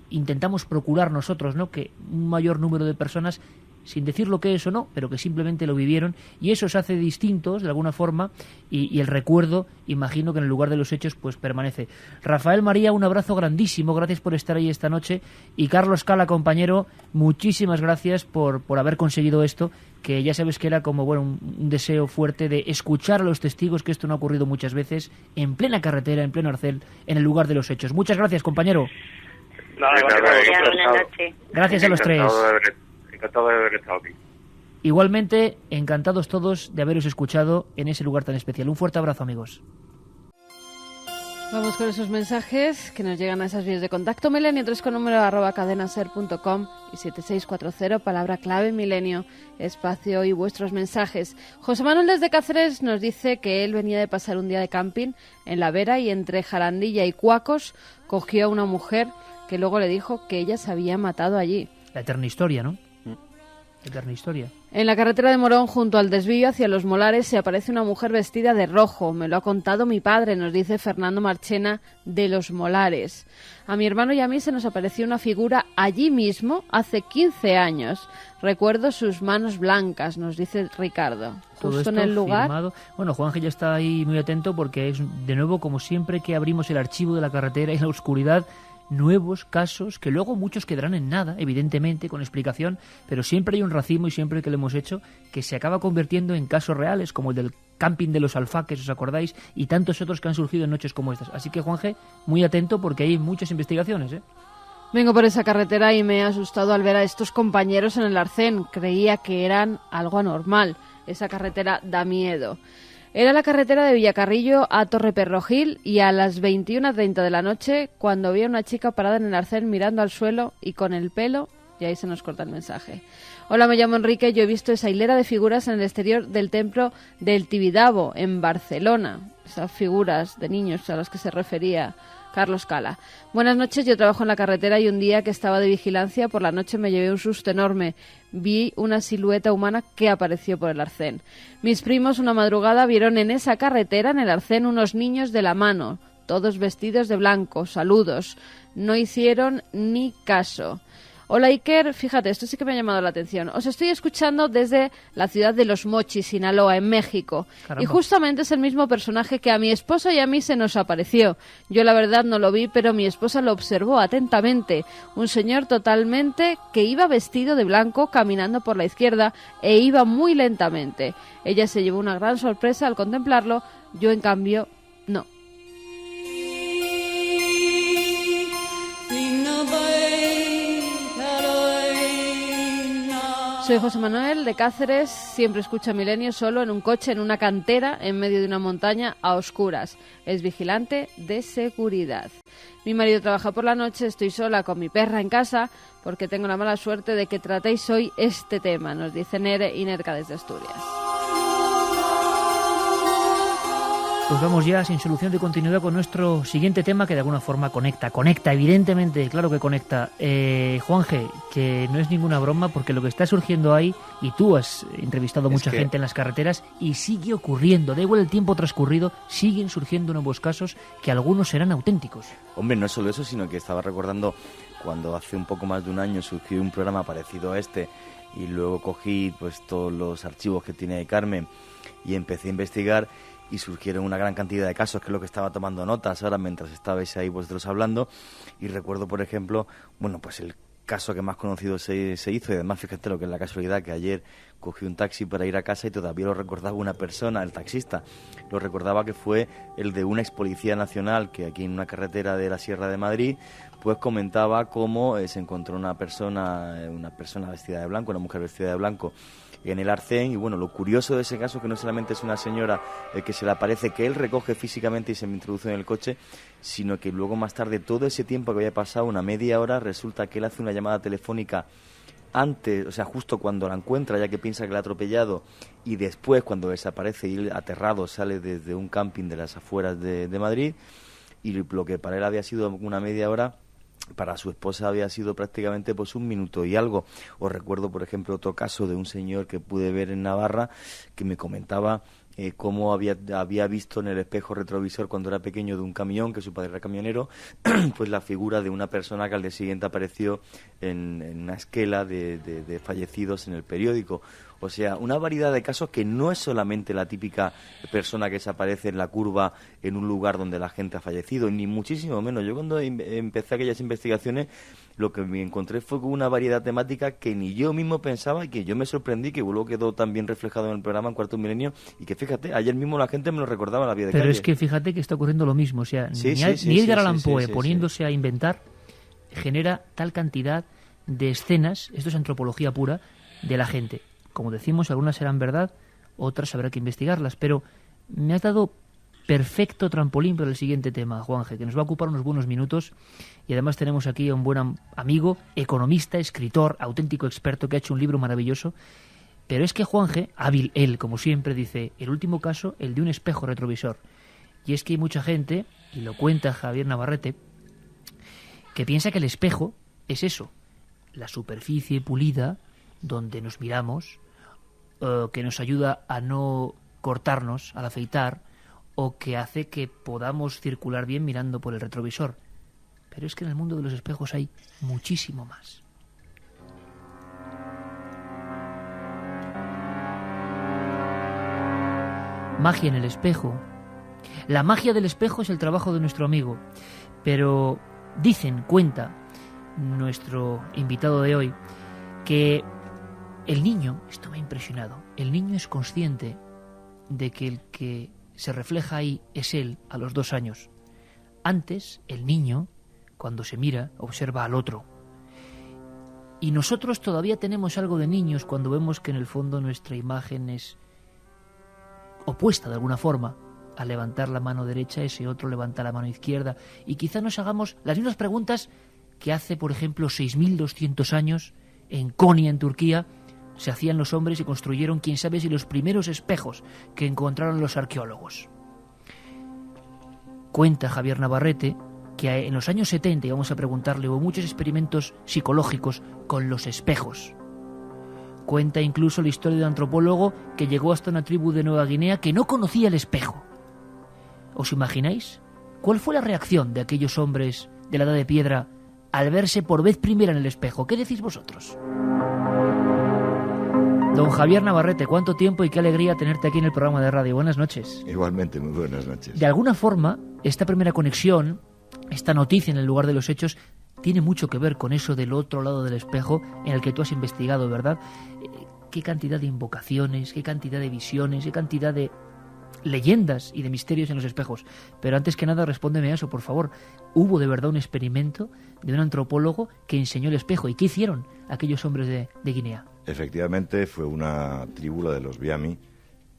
intentamos procurar nosotros, ¿no?, que un mayor número de personas, sin decir lo que es o no, pero que simplemente lo vivieron, y eso os hace distintos de alguna forma, y el recuerdo, imagino que en el lugar de los hechos, pues permanece. Rafael, María, un abrazo grandísimo, gracias por estar ahí esta noche, y Carlos Cala, compañero, muchísimas gracias por haber conseguido esto, que ya sabes que era como un deseo fuerte de escuchar a los testigos, que esto no ha ocurrido muchas veces, en plena carretera, en pleno arcel, en el lugar de los hechos. Muchas gracias, compañero. Buenas noches. Gracias a los tres. Encantado de haber estado aquí. Igualmente, encantados todos de haberos escuchado en ese lugar tan especial. Un fuerte abrazo, amigos. Vamos con esos mensajes que nos llegan a esas vías de contacto. Milenio 3 con número @cadenaser.com y 7640, palabra clave Milenio, espacio y vuestros mensajes. José Manuel desde Cáceres nos dice que él venía de pasar un día de camping en La Vera y entre Jarandilla y Cuacos cogió a una mujer que luego le dijo que ella se había matado allí. La eterna historia, ¿no? Eterna historia. En la carretera de Morón, junto al desvío hacia Los Molares, se aparece una mujer vestida de rojo. Me lo ha contado mi padre, nos dice Fernando Marchena de Los Molares. A mi hermano y a mí se nos apareció una figura allí mismo hace 15 años. Recuerdo sus manos blancas, nos dice Ricardo. Justo en el lugar. Firmado. Bueno, Juanje ya está ahí muy atento porque es, de nuevo, como siempre que abrimos el archivo de la carretera y la oscuridad, nuevos casos que luego muchos quedarán en nada, evidentemente, con explicación, pero siempre hay un racimo, y siempre que lo hemos hecho, que se acaba convirtiendo en casos reales, como el del camping de los Alfaques, ¿os acordáis? Y tantos otros que han surgido en noches como estas. Así que, Juanje, muy atento porque hay muchas investigaciones, ¿eh? Vengo por esa carretera y me he asustado al ver a estos compañeros en el arcén. Creía que eran algo anormal. Esa carretera da miedo. Era la carretera de Villacarrillo a Torreperrojil y a las 21:30 de la noche cuando vi a una chica parada en el arcén mirando al suelo y con el pelo, y ahí se nos corta el mensaje. Hola, me llamo Enrique, yo he visto esa hilera de figuras en el exterior del templo del Tibidabo, en Barcelona. Esas figuras de niños a las que se refería Carlos Cala. Buenas noches, yo trabajo en la carretera y un día que estaba de vigilancia por la noche me llevé un susto enorme. Vi una silueta humana que apareció por el arcén. Mis primos una madrugada vieron en esa carretera, en el arcén, unos niños de la mano, todos vestidos de blanco, saludos. No hicieron ni caso. Hola Iker, fíjate, esto sí que me ha llamado la atención. Os estoy escuchando desde la ciudad de Los Mochis, Sinaloa, en México. Caramba. Y justamente es el mismo personaje que a mi esposa y a mí se nos apareció. Yo la verdad no lo vi, pero mi esposa lo observó atentamente. Un señor totalmente que iba vestido de blanco, caminando por la izquierda e iba muy lentamente. Ella se llevó una gran sorpresa al contemplarlo, yo en cambio no. Soy José Manuel de Cáceres, siempre escucha Milenio solo en un coche, en una cantera, en medio de una montaña, a oscuras. Es vigilante de seguridad. Mi marido trabaja por la noche, estoy sola con mi perra en casa porque tengo la mala suerte de que tratéis hoy este tema, nos dice Nere y Nerca desde Asturias. Pues vamos ya sin solución de continuidad con nuestro siguiente tema que de alguna forma conecta, evidentemente, claro que conecta. Juanje, que no es ninguna broma porque lo que está surgiendo ahí, y tú has entrevistado mucha gente en las carreteras y sigue ocurriendo, da igual el tiempo transcurrido, siguen surgiendo nuevos casos que algunos serán auténticos. Hombre, no es solo eso, sino que estaba recordando cuando hace un poco más de un año surgió un programa parecido a este y luego cogí pues todos los archivos que tiene ahí Carmen y empecé a investigar. Y surgieron una gran cantidad de casos, que es lo que estaba tomando notas ahora mientras estabais ahí vosotros hablando. Y recuerdo, por ejemplo, bueno, pues el caso que más conocido se hizo, y además fíjate lo que es la casualidad, que ayer cogí un taxi para ir a casa y todavía lo recordaba una persona, el taxista, lo recordaba que fue el de una ex policía nacional que aquí en una carretera de la Sierra de Madrid, pues comentaba cómo se encontró una persona vestida de blanco, una mujer vestida de blanco, en el arcén. Y bueno, lo curioso de ese caso es que no solamente es una señora que se le aparece, que él recoge físicamente y se me introduce en el coche, sino que luego más tarde, todo ese tiempo que había pasado, una media hora, resulta que él hace una llamada telefónica antes, o sea, justo cuando la encuentra, ya que piensa que la ha atropellado, y después cuando desaparece y él aterrado sale desde un camping de las afueras de Madrid, y lo que para él había sido una media hora, para su esposa había sido prácticamente pues un minuto y algo. Os recuerdo, por ejemplo, otro caso de un señor que pude ver en Navarra que me comentaba cómo había visto en el espejo retrovisor cuando era pequeño de un camión, que su padre era camionero, pues la figura de una persona que al día siguiente apareció en una esquela de fallecidos en el periódico. O sea, una variedad de casos que no es solamente la típica persona que se aparece en la curva en un lugar donde la gente ha fallecido, ni muchísimo menos. Yo cuando empecé aquellas investigaciones, lo que me encontré fue con una variedad temática que ni yo mismo pensaba y que yo me sorprendí, que luego quedó también reflejado en el programa en Cuarto Milenio, y que fíjate, ayer mismo la gente me lo recordaba en la vía de calle. Pero es que fíjate que está ocurriendo lo mismo, o sea, ni Edgar Allan Poe poniéndose a inventar genera tal cantidad de escenas, esto es antropología pura, de la gente. Como decimos, algunas serán verdad, otras habrá que investigarlas, pero me has dado perfecto trampolín para el siguiente tema, Juanje, que nos va a ocupar unos buenos minutos, y además tenemos aquí a un buen amigo, economista, escritor, auténtico experto, que ha hecho un libro maravilloso. Pero es que Juanje, hábil él, como siempre, dice, el último caso, el de un espejo retrovisor. Y es que hay mucha gente, y lo cuenta Javier Navarrete, que piensa que el espejo es eso, la superficie pulida donde nos miramos, que nos ayuda a no cortarnos al afeitar, o que hace que podamos circular bien mirando por el retrovisor. Pero es que en el mundo de los espejos hay muchísimo más. Magia en el espejo. La magia del espejo es el trabajo de nuestro amigo, pero cuenta nuestro invitado de hoy, que el niño, esto me ha impresionado, el niño es consciente de que el que se refleja ahí es él a los 2 años. Antes, el niño, cuando se mira, observa al otro. Y nosotros todavía tenemos algo de niños cuando vemos que en el fondo nuestra imagen es opuesta de alguna forma. Al levantar la mano derecha, ese otro levanta la mano izquierda. Y quizá nos hagamos las mismas preguntas que hace, por ejemplo, 6.200 años, en Konya, en Turquía, se hacían los hombres y construyeron, quién sabe si los primeros espejos que encontraron los arqueólogos. Cuenta Javier Navarrete que en los años 70, y vamos a preguntarle, hubo muchos experimentos psicológicos con los espejos. Cuenta incluso la historia de un antropólogo que llegó hasta una tribu de Nueva Guinea que no conocía el espejo. ¿Os imagináis? ¿Cuál fue la reacción de aquellos hombres de la Edad de Piedra al verse por vez primera en el espejo? ¿Qué decís vosotros? Don Javier Navarrete, ¿cuánto tiempo y qué alegría tenerte aquí en el programa de radio? Buenas noches. Igualmente, muy buenas noches. De alguna forma, esta primera conexión, esta noticia en el lugar de los hechos, tiene mucho que ver con eso del otro lado del espejo en el que tú has investigado, ¿verdad? Qué cantidad de invocaciones, qué cantidad de visiones, qué cantidad de leyendas y de misterios en los espejos. Pero antes que nada, respóndeme a eso, por favor. ¿Hubo de verdad un experimento de un antropólogo que enseñó el espejo? ¿Y qué hicieron aquellos hombres de Guinea? Efectivamente, fue una tribu, la de los Biami,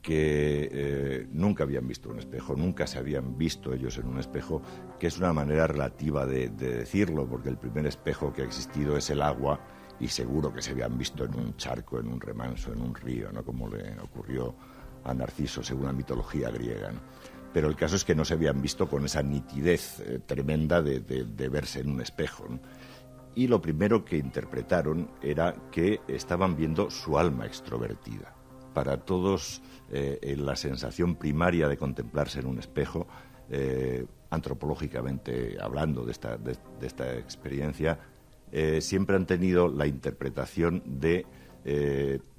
que nunca habían visto un espejo, nunca se habían visto ellos en un espejo, que es una manera relativa de decirlo, porque el primer espejo que ha existido es el agua, y seguro que se habían visto en un charco, en un remanso, en un río, ¿no? Como le ocurrió a Narciso, según la mitología griega, ¿no? Pero el caso es que no se habían visto con esa nitidez tremenda de verse en un espejo, ¿no? Y lo primero que interpretaron era que estaban viendo su alma extrovertida. Para todos, la sensación primaria de contemplarse en un espejo, antropológicamente hablando de esta experiencia, siempre han tenido la interpretación de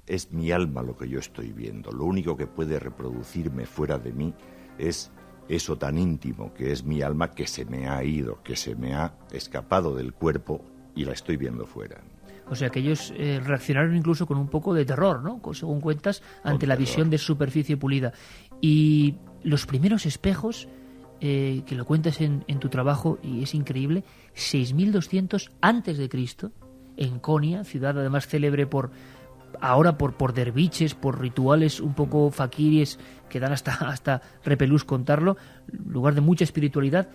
es mi alma lo que yo estoy viendo. Lo único que puede reproducirme fuera de mí es eso tan íntimo que es mi alma, que se me ha ido, que se me ha escapado del cuerpo y la estoy viendo fuera. O sea, que ellos reaccionaron incluso con un poco de terror, ¿no? Según cuentas, ante la visión de superficie pulida. Y los primeros espejos, que lo cuentas en tu trabajo, y es increíble, 6.200 antes de Cristo, en Konya, ciudad además célebre por derviches, por rituales un poco faquíes que dan hasta repelús contarlo, lugar de mucha espiritualidad.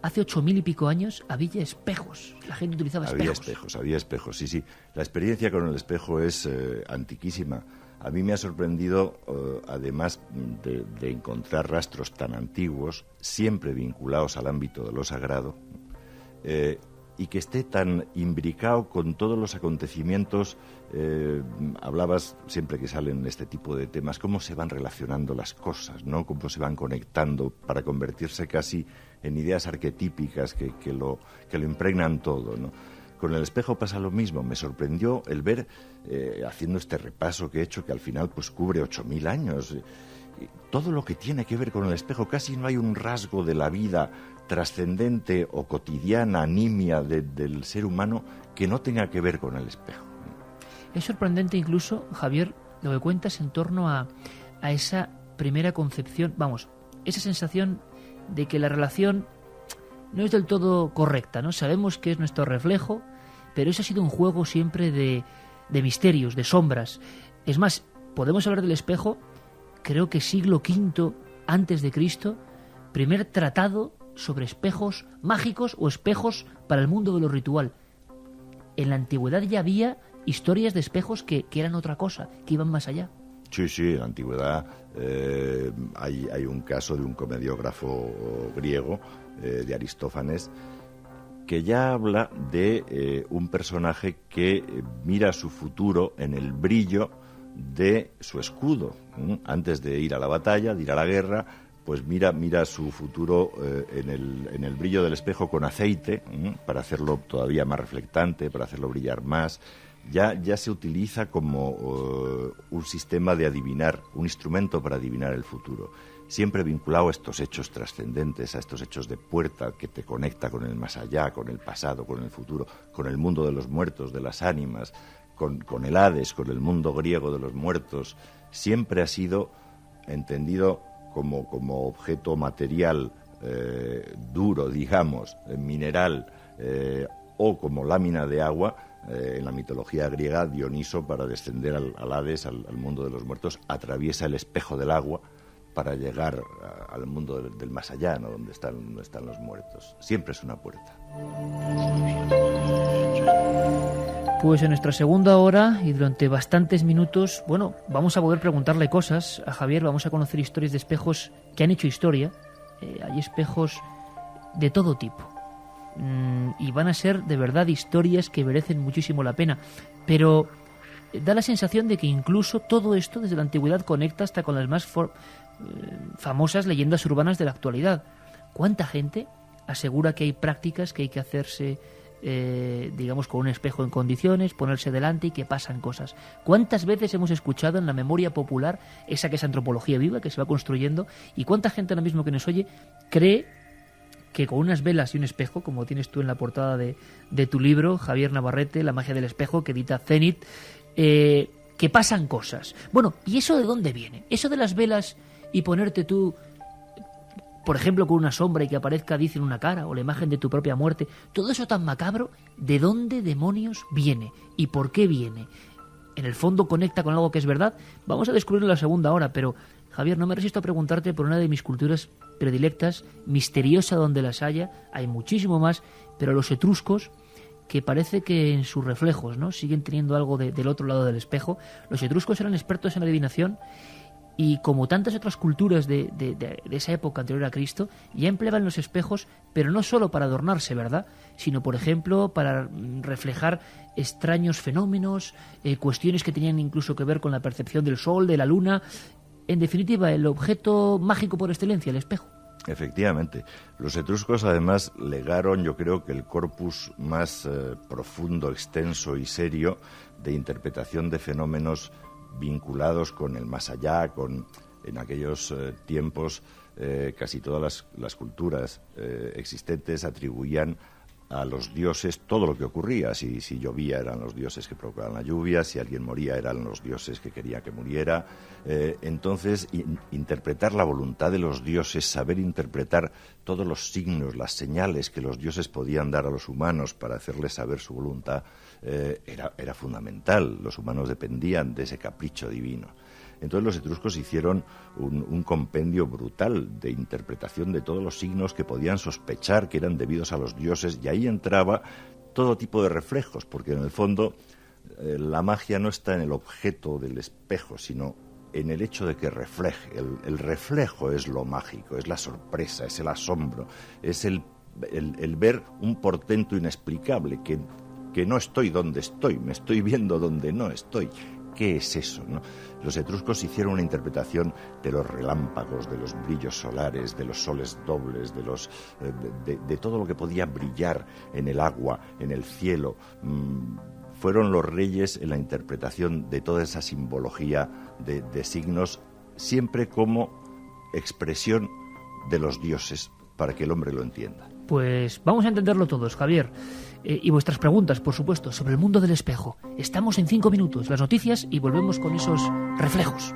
Hace 8.000 y pico años había espejos, la gente utilizaba espejos. Había espejos, sí. La experiencia con el espejo es antiquísima. A mí me ha sorprendido, además de encontrar rastros tan antiguos, siempre vinculados al ámbito de lo sagrado, y que esté tan imbricado con todos los acontecimientos. Hablabas, siempre que salen este tipo de temas, cómo se van relacionando las cosas, ¿no? Cómo se van conectando para convertirse casi en ideas arquetípicas que lo impregnan todo, ¿no? Con el espejo pasa lo mismo. Me sorprendió el ver, haciendo este repaso que he hecho, que al final pues cubre 8.000 años. Todo lo que tiene que ver con el espejo, casi no hay un rasgo de la vida trascendente o cotidiana, nimia del ser humano que no tenga que ver con el espejo. Es sorprendente incluso, Javier, lo que cuentas en torno a esa primera concepción, esa sensación de que la relación no es del todo correcta, ¿no? Sabemos que es nuestro reflejo, pero eso ha sido un juego siempre de misterios, de sombras. Es más, podemos hablar del espejo, creo que siglo V antes de Cristo, primer tratado sobre espejos mágicos o espejos para el mundo de lo ritual. En la antigüedad ya había historias de espejos que eran otra cosa, que iban más allá. Sí, en la antigüedad hay un caso de un comediógrafo griego, de Aristófanes, que ya habla de un personaje que mira su futuro en el brillo de su escudo. Antes de ir a la batalla, de ir a la guerra, pues mira su futuro en el brillo del espejo con aceite, para hacerlo todavía más reflectante, para hacerlo brillar más. Ya se utiliza como un sistema de adivinar, un instrumento para adivinar el futuro, siempre vinculado a estos hechos trascendentes, a estos hechos de puerta que te conecta con el más allá, con el pasado, con el futuro, con el mundo de los muertos, de las ánimas, con el Hades, con el mundo griego de los muertos. Siempre ha sido entendido como objeto material, duro, digamos, mineral, o como lámina de agua, en la mitología griega, Dioniso, para descender al Hades, al mundo de los muertos, atraviesa el espejo del agua para llegar al mundo del más allá, ¿no? donde están los muertos. Siempre es una puerta. Pues en nuestra segunda hora y durante bastantes minutos, bueno, vamos a poder preguntarle cosas a Javier, vamos a conocer historias de espejos que han hecho historia. Hay espejos de todo tipo. Y van a ser de verdad historias que merecen muchísimo la pena. Pero da la sensación de que incluso todo esto desde la antigüedad conecta hasta con las más famosas leyendas urbanas de la actualidad. ¿Cuánta gente asegura que hay prácticas que hay que hacerse, digamos, con un espejo en condiciones, ponerse delante y que pasan cosas? ¿Cuántas veces hemos escuchado en la memoria popular, esa que es antropología viva, que se va construyendo, y cuánta gente ahora mismo que nos oye cree que con unas velas y un espejo, como tienes tú en la portada de tu libro, Javier Navarrete, La magia del espejo, que edita Zenit, que pasan cosas? Bueno, ¿y eso de dónde viene? Eso de las velas y ponerte tú, por ejemplo, con una sombra y que aparezca, dicen, una cara o la imagen de tu propia muerte, todo eso tan macabro, ¿de dónde demonios viene? ¿Y por qué viene? ¿En el fondo conecta con algo que es verdad? Vamos a descubrirlo en la segunda hora, pero Javier, no me resisto a preguntarte por una de mis culturas predilectas, misteriosa donde las haya, hay muchísimo más, pero los etruscos, que parece que en sus reflejos, ¿no?, siguen teniendo algo del otro lado del espejo. Los etruscos eran expertos en la adivinación y, como tantas otras culturas de esa época anterior a Cristo, ya empleaban los espejos, pero no solo para adornarse, ¿verdad?, sino, por ejemplo, para reflejar extraños fenómenos, cuestiones que tenían incluso que ver con la percepción del sol, de la luna. En definitiva, el objeto mágico por excelencia, el espejo. Efectivamente. Los etruscos, además, legaron, yo creo, que el corpus más profundo, extenso y serio de interpretación de fenómenos vinculados con el más allá, en aquellos tiempos casi todas las culturas existentes atribuían a los dioses todo lo que ocurría. Si llovía, eran los dioses que provocaban la lluvia; si alguien moría, eran los dioses que querían que muriera. Entonces, interpretar la voluntad de los dioses, saber interpretar todos los signos, las señales que los dioses podían dar a los humanos para hacerles saber su voluntad, era fundamental. Los humanos dependían de ese capricho divino. Entonces los etruscos hicieron un compendio brutal de interpretación de todos los signos que podían sospechar que eran debidos a los dioses, y ahí entraba todo tipo de reflejos, porque en el fondo la magia no está en el objeto del espejo, sino en el hecho de que refleje. El reflejo es lo mágico, es la sorpresa, es el asombro, es el ver un portento inexplicable, que no estoy donde estoy, me estoy viendo donde no estoy. ¿Qué es eso, no? Los etruscos hicieron una interpretación de los relámpagos, de los brillos solares, de los soles dobles, de todo lo que podía brillar en el agua, en el cielo. Fueron los reyes en la interpretación de toda esa simbología de signos, siempre como expresión de los dioses, para que el hombre lo entienda. Pues vamos a entenderlo todos, Javier. Y vuestras preguntas, por supuesto, sobre el mundo del espejo. Estamos en 5 minutos, las noticias, y volvemos con esos reflejos.